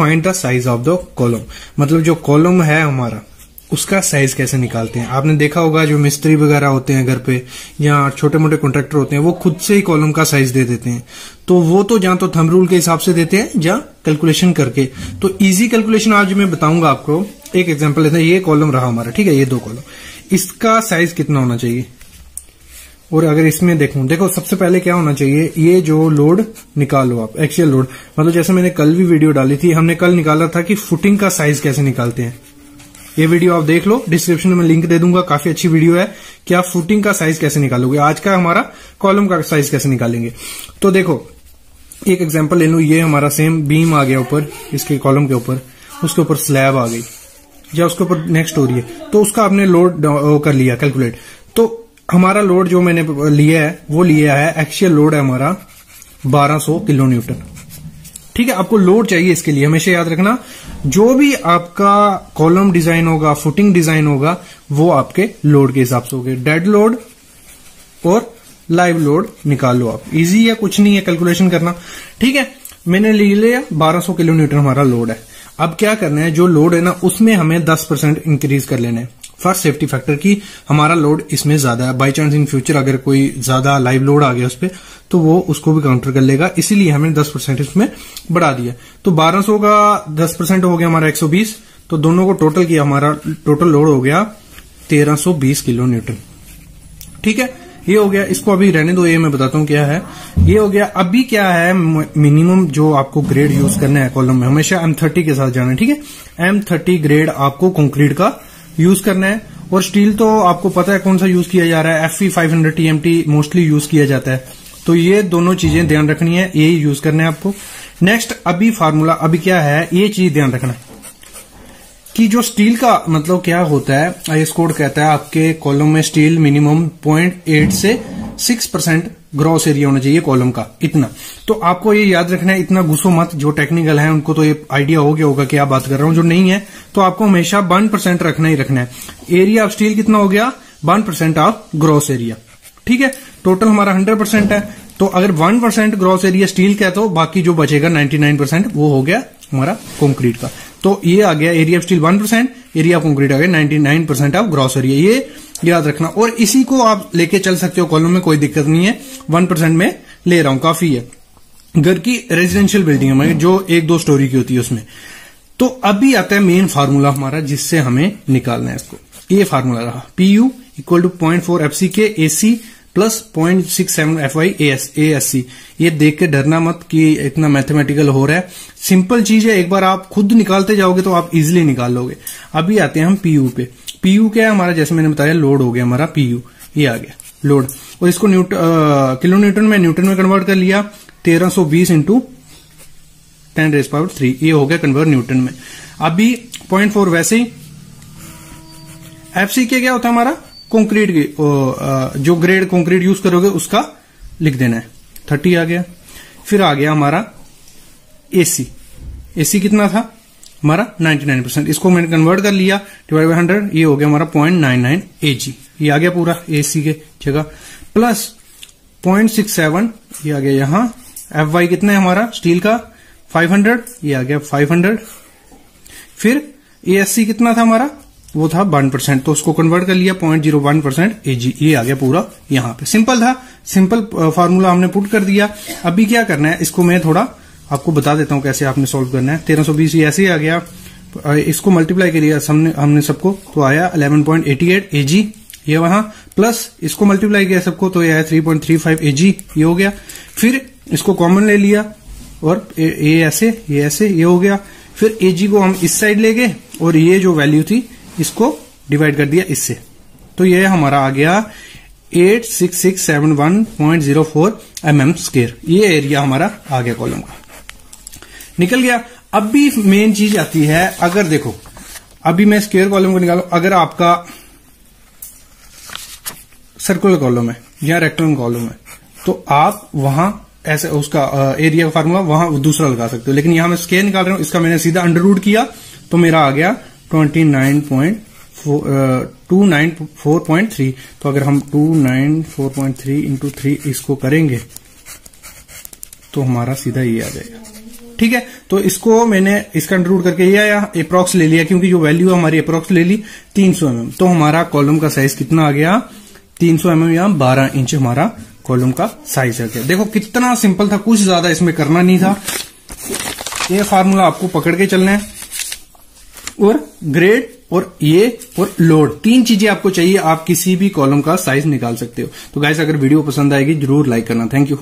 Find the size of the column, मतलब जो column है हमारा उसका साइज कैसे निकालते हैं। आपने देखा होगा जो मिस्त्री वगैरह होते हैं घर पे या छोटे मोटे कॉन्ट्रैक्टर होते हैं वो खुद से ही कॉलम का साइज दे देते हैं। तो वो तो या तो थंब रूल के हिसाब से देते हैं या कैलकुलेशन करके। तो इजी कैलकुलेशन आज मैं बताऊंगा आपको। एक एग्जांपल लेते हैं, ये कॉलम रहा हमारा, ठीक है, ये 2 कॉलम, इसका साइज कितना होना चाहिए। और अगर इसमें देखो सबसे पहले क्या होना चाहिए, ये जो लोड निकालो आप, एक्सियल लोड, मतलब जैसे मैंने कल भी वीडियो डाली थी, हमने कल निकाला था कि फुटिंग का साइज कैसे निकालते हैं। ये वीडियो आप देख लो, डिस्क्रिप्शन में लिंक दे दूंगा, काफी अच्छी वीडियो है कि आप फुटिंग का साइज कैसे निकालोगे। आज का हमारा कॉलम का साइज कैसे निकालेंगे। तो देखो एक एग्जांपल ले लो, ये हमारा सेम बीम आ गया ऊपर इसके कॉलम के ऊपर, उसके ऊपर स्लैब आ गई या उसके ऊपर नेक्स्ट हो रही है, तो उसका आपने लोड कर लिया कैलकुलेट। तो हमारा लोड जो मैंने लिया है वो लिया है, एक्सियल लोड है हमारा 1200 किलो न्यूटन। ठीक है, आपको लोड चाहिए, इसके लिए हमेशा याद रखना जो भी आपका कॉलम डिजाइन होगा, फुटिंग डिजाइन होगा, वो आपके लोड के हिसाब से होगा। डेड लोड और लाइव लोड निकालो आप, इजी है, कुछ नहीं है कैलकुलेशन करना। ठीक है, मैंने ले लिया 1200 किलो न्यूटन हमारा लोड है। अब क्या करना है, जो लोड है ना उसमें हमें 10% इंक्रीज कर लेना है फर्स्ट सेफ्टी फैक्टर की हमारा लोड इसमें ज्यादा है। बाई चांस इन फ्यूचर अगर कोई ज्यादा लाइव लोड आ गया उस पर तो वो उसको भी काउंटर कर लेगा, इसीलिए हमने 10% इसमें बढ़ा दिया। तो 1200 का 10% हो गया हमारा 120, तो दोनों को टोटल किया, हमारा टोटल लोड हो गया 1320 किलो न्यूटन। ठीक है, ये हो गया। इसको अभी रहने दो, ये मैं बताता हूँ क्या है। ये हो गया। अभी क्या है, मिनिमम जो आपको ग्रेड यूज करना है कॉलम में, हमेशा M30 के साथ जाना है। ठीक है, M30 ग्रेड आपको कंक्रीट का यूज करना है। और स्टील तो आपको पता है कौन सा यूज किया जा रहा है, FE 500 TMT मोस्टली यूज किया जाता है। तो ये दोनों चीजें ध्यान रखनी है, यही यूज करना है आपको। नेक्स्ट अभी फार्मूला, अभी क्या है, ये चीज ध्यान रखना कि जो स्टील का मतलब क्या होता है, IS कोड कहता है आपके कॉलम में स्टील मिनिमम 0.8 से 6% ग्रॉस एरिया होना चाहिए कॉलम का, इतना। तो आपको ये याद रखना है, इतना घुसो मत। जो टेक्निकल है उनको तो ये आइडिया हो गया होगा क्या बात कर रहा हूं, जो नहीं है तो आपको हमेशा 1% रखना ही रखना है। एरिया ऑफ स्टील कितना हो गया, 1% ऑफ ग्रॉस एरिया। ठीक है, टोटल हमारा 100% है, तो अगर 1% ग्रॉस एरिया स्टील का है तो बाकी जो बचेगा 99% वो हो गया हमारा कंक्रीट का। तो ये आ गया area of steel 1%, area of concrete आ गया 99% ऑफ ग्रॉस एरिया, ये याद रखना। और इसी को आप लेके चल सकते हो कॉलम में, कोई दिक्कत नहीं है। 1% में ले रहा हूं, काफी है। घर की रेजिडेंशियल बिल्डिंग में जो 1-2 स्टोरी की होती है उसमें। तो अभी आता है मेन फार्मूला हमारा जिससे हमें निकालना है इसको। ये फार्मूला रहा, PU equal to 0.4 FCK AC plus 0.67 FY ASC। ये देख के डरना मत कि इतना मैथमेटिकल हो रहा है, सिंपल चीज है। एक बार आप खुद निकालते जाओगे तो आप इजिली निकाल लोगे। अभी आते हैं हम PU पे। PU क्या है हमारा, जैसे मैंने बताया लोड हो गया हमारा PU, ये आ गया लोड। और इसको किलो न्यूटन में कन्वर्ट कर लिया, 1320 इंटू 10⁻3, ये हो गया कन्वर्ट न्यूटन में। अभी 0.4 वैसे ही। FCK क्या होता है हमारा, कंक्रीट की जो ग्रेड कंक्रीट यूज करोगे उसका लिख देना है, 30 आ गया। फिर आ गया हमारा AC कितना था हमारा 99%, इसको मैंने कन्वर्ट कर लिया डिवाइड बाय 100, ये हो गया हमारा 0.99 AG, ये आ गया पूरा AC के जगह। प्लस 0.67 ये आ गया यहां। FY कितना है हमारा स्टील का 500, ये आ गया 500। फिर ASC कितना था हमारा, वो था 1%, तो उसको कन्वर्ट कर लिया 0.01% AG, ये आ गया पूरा यहां पे। सिंपल था, सिंपल फार्मूला हमने पुट कर दिया। अभी क्या करना है, इसको मैं थोड़ा आपको बता देता हूं कैसे आपने सॉल्व करना है। 1320 ये ऐसे ही आ गया, इसको मल्टीप्लाई करिए हमने सबको, तो आया 11.88 AG, ये वहां। प्लस इसको मल्टीप्लाई किया सबको, तो ये आया 3.35 AG, ये हो गया। फिर इसको कॉमन ले लिया और ये ऐसे ये हो गया। फिर AG को हम इस साइड ले गए और ये जो वैल्यू थी इसको डिवाइड कर दिया इससे, तो ये हमारा आ गया 86671.04 mm²। ये एरिया हमारा आ गया कॉलम का, निकल गया। अब भी मेन चीज आती है, अगर देखो अभी मैं स्क्वायर कॉलम को निकालू, अगर आपका सर्कुलर कॉलम है या रेक्टेंगल कॉलम है तो आप वहां ऐसे उसका एरिया का फार्मूला वहां दूसरा लगा सकते हो। लेकिन यहां मैं स्क्वायर निकाल रहा हूं, इसका मैंने सीधा अंडर रूट किया तो मेरा आ गया 294.3। तो अगर हम 294.3 इंटू 3 इसको करेंगे तो हमारा सीधा ये आ जाएगा। ठीक है, तो इसको मैंने इसका अंडर रूट करके या अप्रॉक्स ले लिया, क्योंकि जो वैल्यू हमारी अप्रॉक्स ले ली 300 mm, तो हमारा कॉलम का साइज कितना आ गया 300 mm या 12 इंच हमारा कॉलम का साइज आ गया। देखो कितना सिंपल था, कुछ ज्यादा इसमें करना नहीं था। ये फार्मूला आपको पकड़ के चलना है, और ग्रेड और ये और लोड, 3 चीजें आपको चाहिए, आप किसी भी कॉलम का साइज निकाल सकते हो। तो गाइस अगर वीडियो पसंद आएगी जरूर लाइक करना। Thank you.